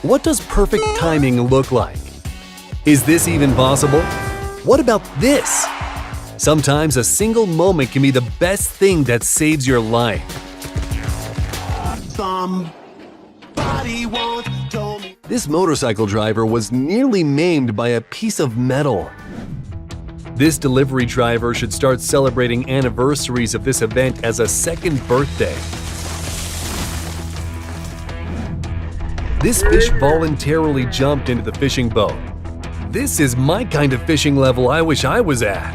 What does perfect timing look like? Is this even possible? What about this? Sometimes a single moment can be the best thing that saves your life. Somebody once told me. This motorcycle driver was nearly maimed by a piece of metal. This delivery driver should start celebrating anniversaries of this event as a second birthday. This fish voluntarily jumped into the fishing boat. This is my kind of fishing level I wish I was at.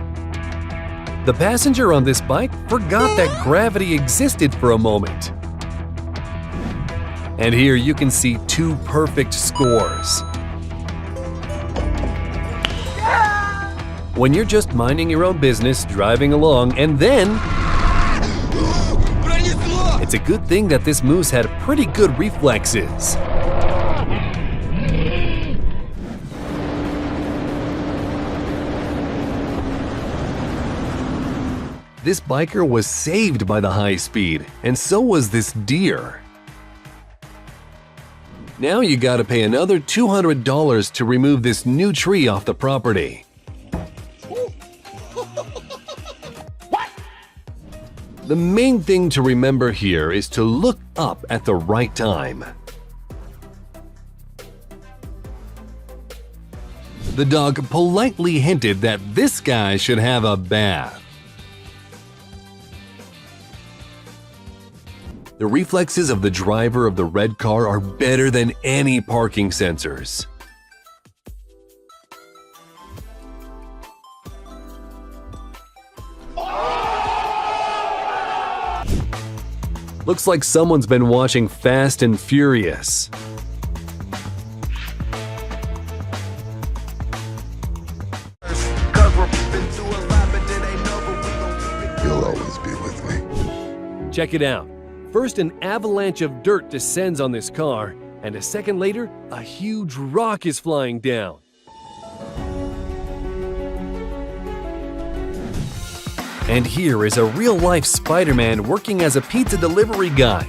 The passenger on this bike forgot that gravity existed for a moment. And here you can see two perfect scores. When you're just minding your own business, driving along, and then… It's a good thing that this moose had pretty good reflexes. This biker was saved by the high speed, and so was this deer. Now you gotta pay another $200 to remove this new tree off the property. The main thing to remember here is to look up at the right time. The dog politely hinted that this guy should have a bath. The reflexes of the driver of the red car are better than any parking sensors. Looks like someone's been watching Fast and Furious. You'll always be with me. Check it out. First, an avalanche of dirt descends on this car, and a second later, a huge rock is flying down. And here is a real-life Spider-Man working as a pizza delivery guy.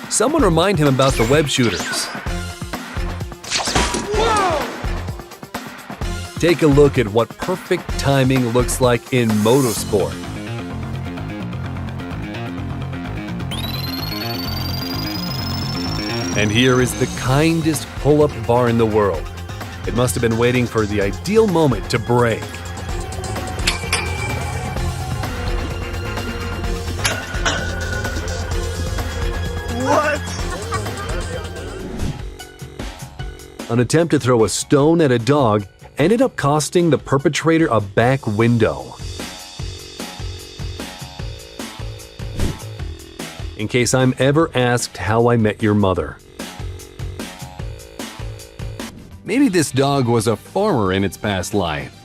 Someone remind him about the web shooters. Take a look at what perfect timing looks like in motorsport. And here is the kindest pull-up bar in the world. It must have been waiting for the ideal moment to brake. An attempt to throw a stone at a dog ended up costing the perpetrator a back window. In case I'm ever asked how I met your mother. Maybe this dog was a farmer in its past life.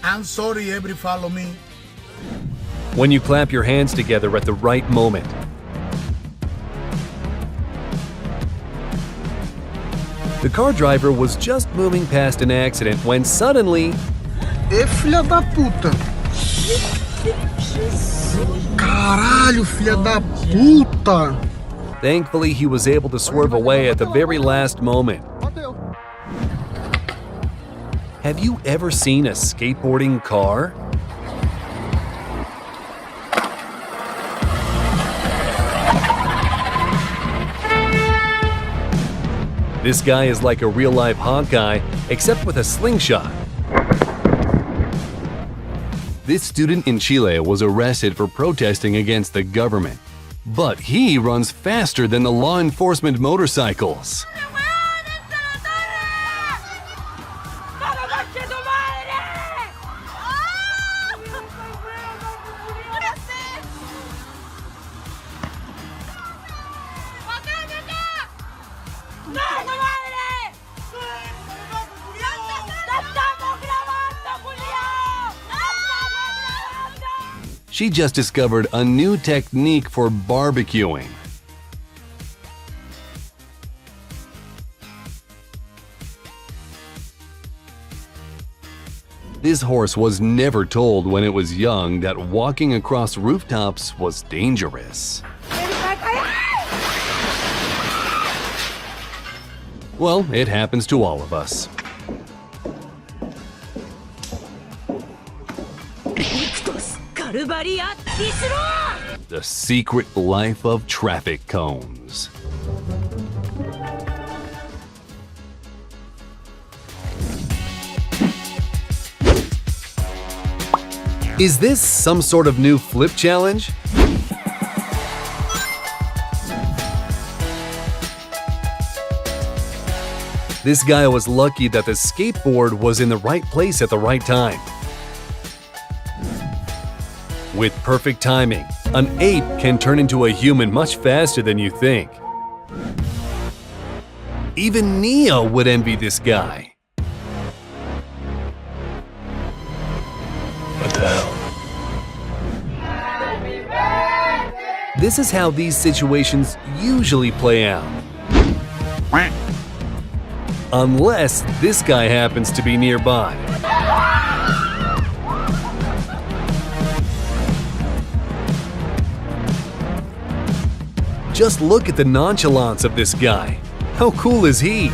I'm sorry, everybody follow me. When you clap your hands together at the right moment. The car driver was just moving past an accident when suddenly… Filha da puta! Caralho, filha da puta! Thankfully, he was able to swerve away at the very last moment. Have you ever seen a skateboarding car? This guy is like a real-life Hawkeye, except with a slingshot. This student in Chile was arrested for protesting against the government, but he runs faster than the law enforcement motorcycles. She just discovered a new technique for barbecuing. This horse was never told when it was young that walking across rooftops was dangerous. Well, it happens to all of us. The secret life of traffic cones. Is this some sort of new flip challenge? This guy was lucky that the skateboard was in the right place at the right time. With perfect timing, an ape can turn into a human much faster than you think. Even Neo would envy this guy. What the hell? This is how these situations usually play out. Unless this guy happens to be nearby. Just look at the nonchalance of this guy. How cool is he?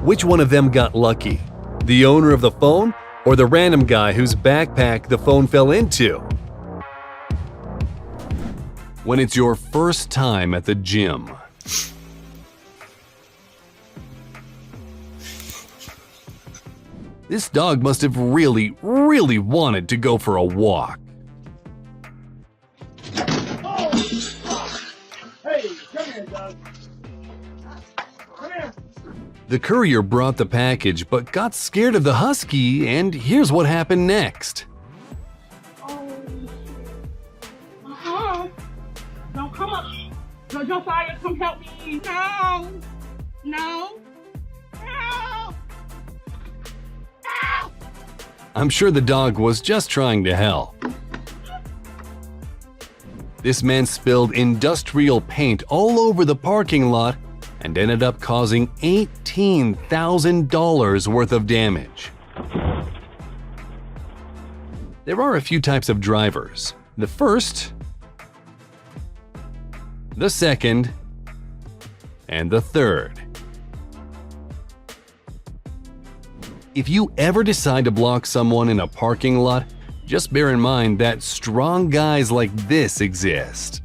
Which one of them got lucky? The owner of the phone or the random guy whose backpack the phone fell into? When it's your first time at the gym. This dog must have really wanted to go for a walk. The courier brought the package but got scared of the husky, and here's what happened next. Don't come up. No, Josiah, come help me. No. No. No. No. I'm sure the dog was just trying to help. This man spilled industrial paint all over the parking lot and ended up causing $18,000 worth of damage. There are a few types of drivers. The first, the second, and the third. If you ever decide to block someone in a parking lot, just bear in mind that strong guys like this exist.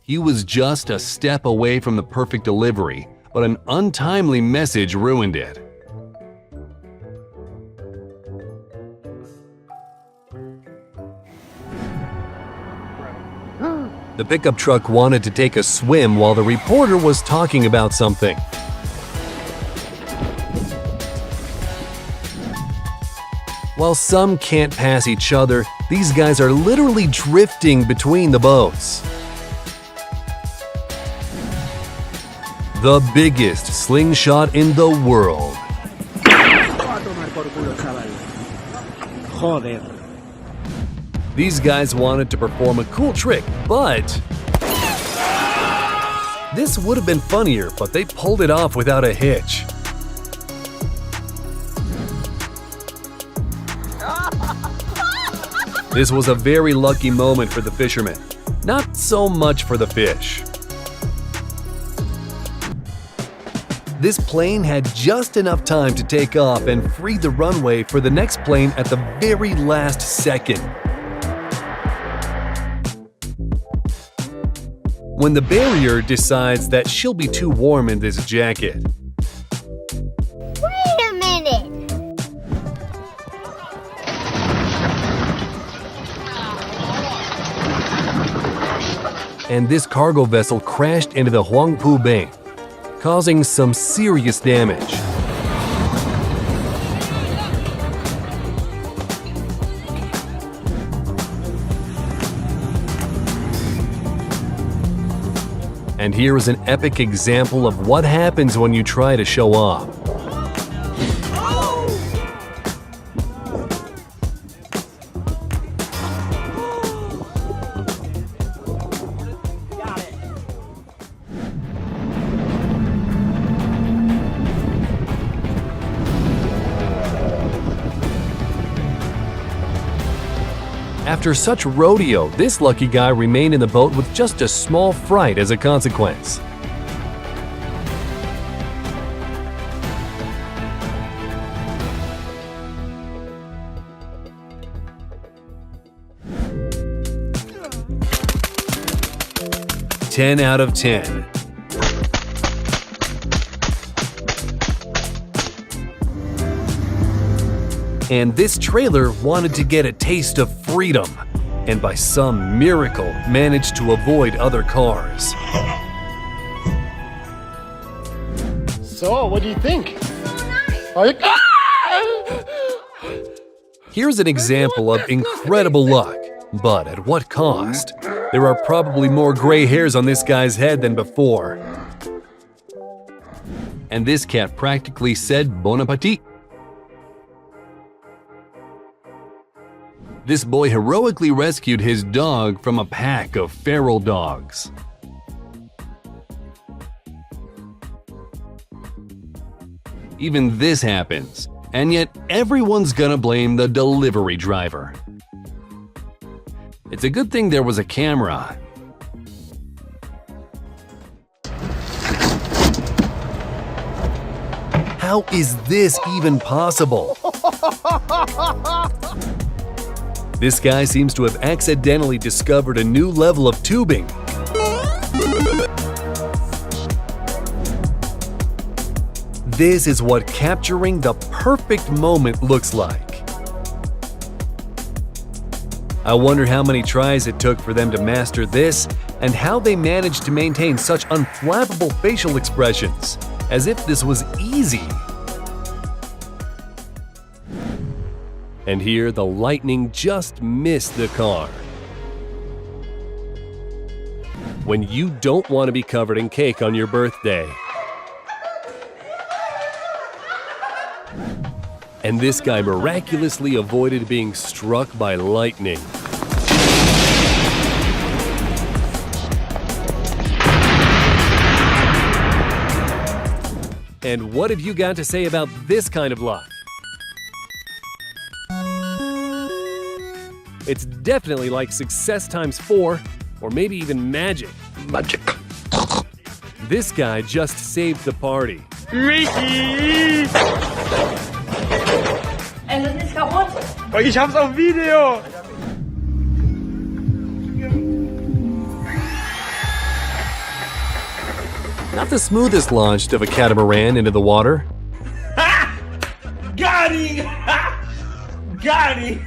He was just a step away from the perfect delivery, but an untimely message ruined it. The pickup truck wanted to take a swim while the reporter was talking about something. While some can't pass each other, these guys are literally drifting between the boats. The biggest slingshot in the world. These guys wanted to perform a cool trick, but this would have been funnier, but they pulled it off without a hitch. This was a very lucky moment for the fishermen, not so much for the fish. This plane had just enough time to take off and free the runway for the next plane at the very last second. When the barrier decides that she'll be too warm in this jacket. Wait a minute! And this cargo vessel crashed into the Huangpu Bay, causing some serious damage. And here is an epic example of what happens when you try to show off. After such rodeo, this lucky guy remained in the boat with just a small fright as a consequence. "10 out of 10. And this trailer wanted to get a taste of freedom, and by some miracle managed to avoid other cars. So, what do you think? Are you... Here's an example of incredible luck, but at what cost? There are probably more gray hairs on this guy's head than before. And this cat practically said bon appetit. This boy heroically rescued his dog from a pack of feral dogs. Even this happens, and yet everyone's gonna blame the delivery driver. It's a good thing there was a camera. How is this even possible? This guy seems to have accidentally discovered a new level of tubing. This is what capturing the perfect moment looks like. I wonder how many tries it took for them to master this and how they managed to maintain such unflappable facial expressions, as if this was easy. And here, the lightning just missed the car. When you don't want to be covered in cake on your birthday. And this guy miraculously avoided being struck by lightning. And what have you got to say about this kind of luck? It's definitely like success times 4, or maybe even magic. Magic. This guy just saved the party. Michi! Das ist kaputt. Ich hab's auf Video! Not the smoothest launch of a catamaran into the water. Ha! Got him! Got him!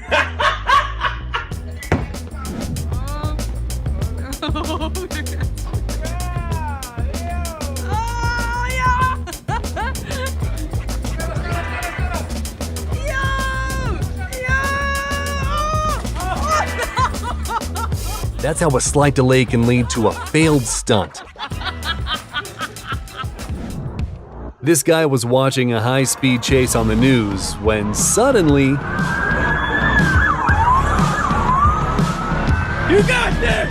That's how a slight delay can lead to a failed stunt. This guy was watching a high-speed chase on the news when suddenly... You got this!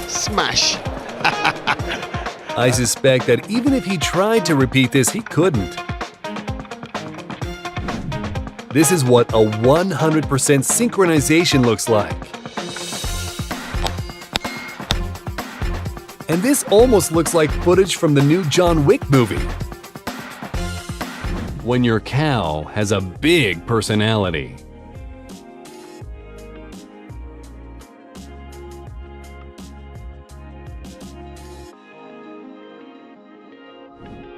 Smash. I suspect that even if he tried to repeat this, he couldn't. This is what a 100% synchronization looks like. And this almost looks like footage from the new John Wick movie. When your cow has a big personality.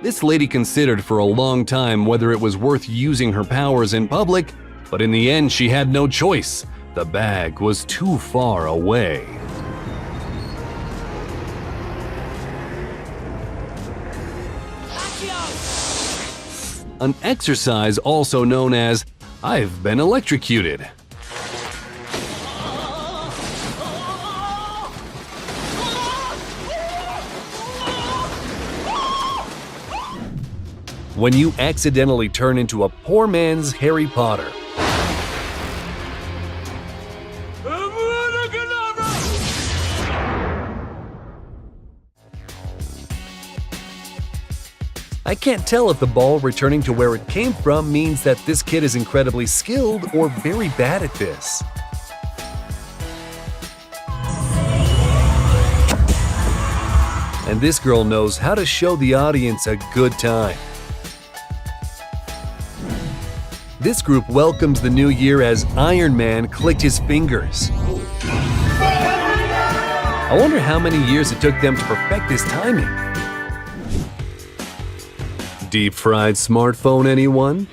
This lady considered for a long time whether it was worth using her powers in public, but in the end she had no choice. The bag was too far away. An exercise also known as "I've been electrocuted." When you accidentally turn into a poor man's Harry Potter. I can't tell if the ball returning to where it came from means that this kid is incredibly skilled or very bad at this. And this girl knows how to show the audience a good time. This group welcomes the new year as Iron Man clicked his fingers. I wonder how many years it took them to perfect this timing. Deep-fried smartphone, anyone?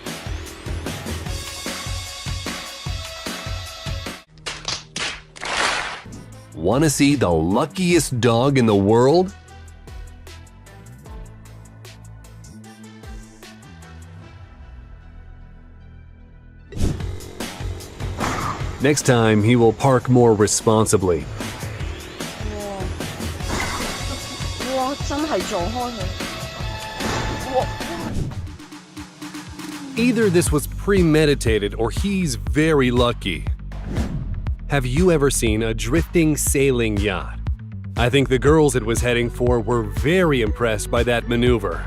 Want to see the luckiest dog in the world? Next time, he will park more responsibly. 哇！真係撞開佢。哇！ Either this was premeditated or he's very lucky. Have you ever seen a drifting sailing yacht? I think the girls it was heading for were very impressed by that maneuver.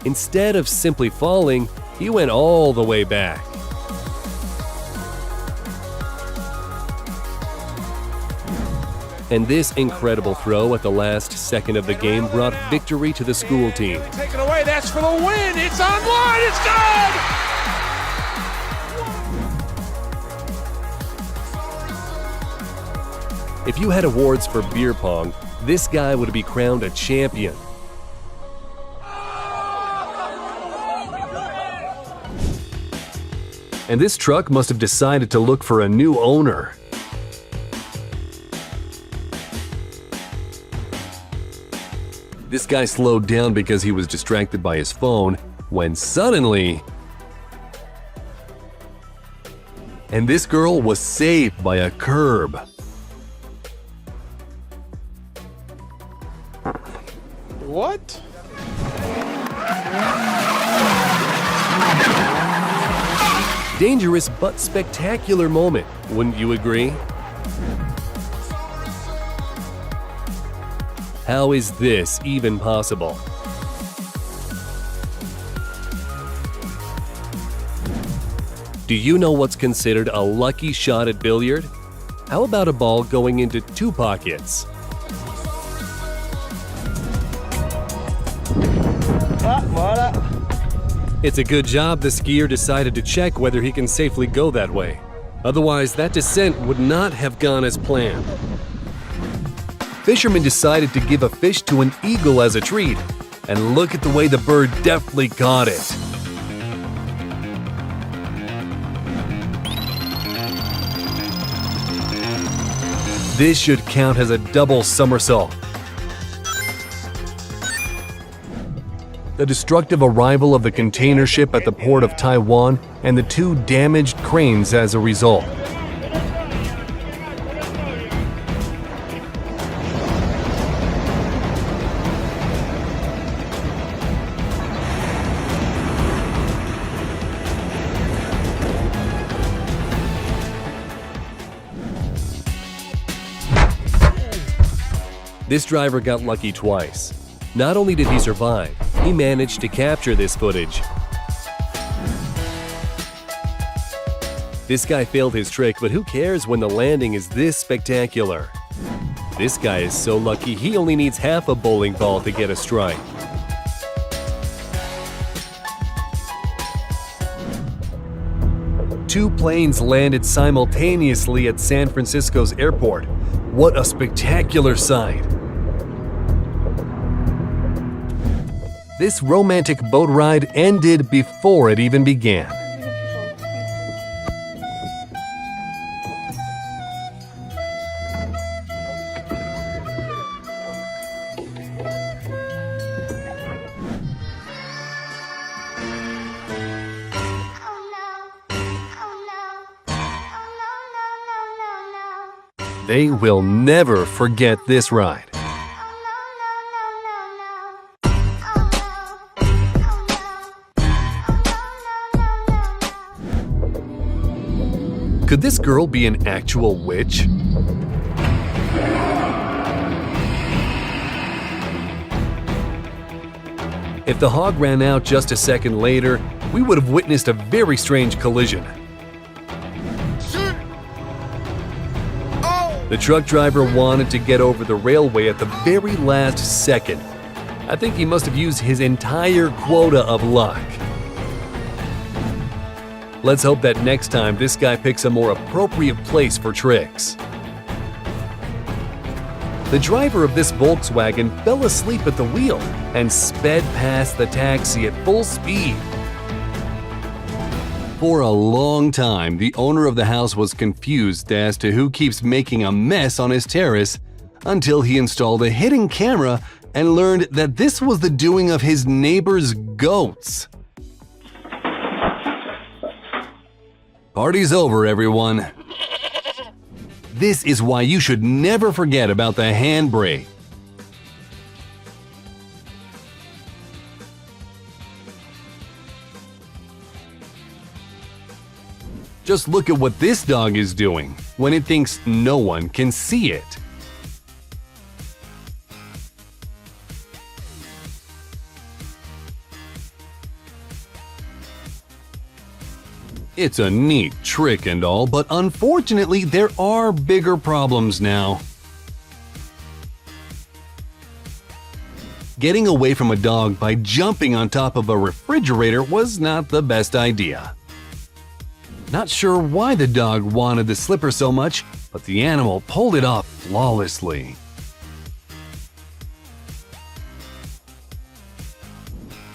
Instead of simply falling, he went all the way back. And this incredible throw at the last second of the game brought victory to the school team. Take it away. That's for the win. It's online. It's good. If you had awards for beer pong, this guy would be crowned a champion. And this truck must have decided to look for a new owner. This guy slowed down because he was distracted by his phone, when suddenly... And this girl was saved by a curb. What? Dangerous but spectacular moment, wouldn't you agree? How is this even possible? Do you know what's considered a lucky shot at billiard? How about a ball going into 2 pockets? It's a good job the skier decided to check whether he can safely go that way. Otherwise, that descent would not have gone as planned. Fishermen decided to give a fish to an eagle as a treat, and look at the way the bird deftly caught it. This should count as a double somersault. The destructive arrival of the container ship at the port of Taiwan and the 2 damaged cranes as a result. This driver got lucky twice. Not only did he survive, he managed to capture this footage. This guy failed his trick, but who cares when the landing is this spectacular? This guy is so lucky he only needs half a bowling ball to get a strike. Two planes landed simultaneously at San Francisco's airport. What a spectacular sight! This romantic boat ride ended before it even began. They will never forget this ride. Could this girl be an actual witch? If the hog ran out just a second later, we would have witnessed a very strange collision. The truck driver wanted to get over the railway at the very last second. I think he must have used his entire quota of luck. Let's hope that next time this guy picks a more appropriate place for tricks. The driver of this Volkswagen fell asleep at the wheel and sped past the taxi at full speed. For a long time, the owner of the house was confused as to who keeps making a mess on his terrace until he installed a hidden camera and learned that this was the doing of his neighbor's goats. Party's over, everyone. This is why you should never forget about the handbrake. Just look at what this dog is doing when it thinks no one can see it. It's a neat trick and all, but unfortunately there are bigger problems now. Getting away from a dog by jumping on top of a refrigerator was not the best idea. Not sure why the dog wanted the slipper so much, but the animal pulled it off flawlessly.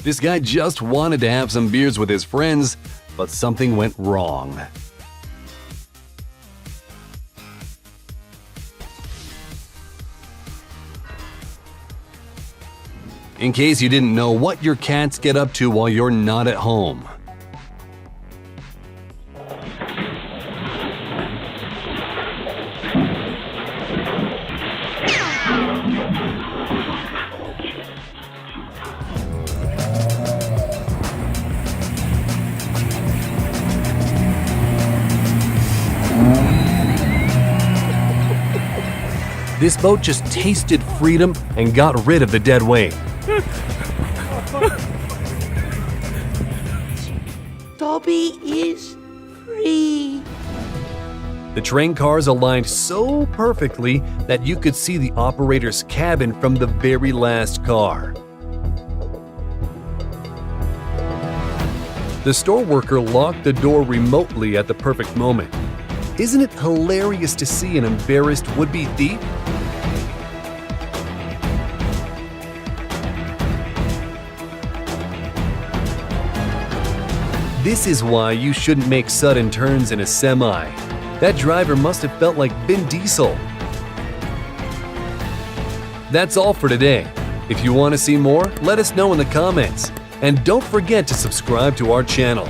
This guy just wanted to have some beers with his friends, but something went wrong. In case you didn't know what your cats get up to while you're not at home. This boat just tasted freedom and got rid of the dead weight. Dobby is free. The train cars aligned so perfectly that you could see the operator's cabin from the very last car. The store worker locked the door remotely at the perfect moment. Isn't it hilarious to see an embarrassed would-be thief? This is why you shouldn't make sudden turns in a semi. That driver must have felt like Vin Diesel. That's all for today. If you want to see more, let us know in the comments. And don't forget to subscribe to our channel.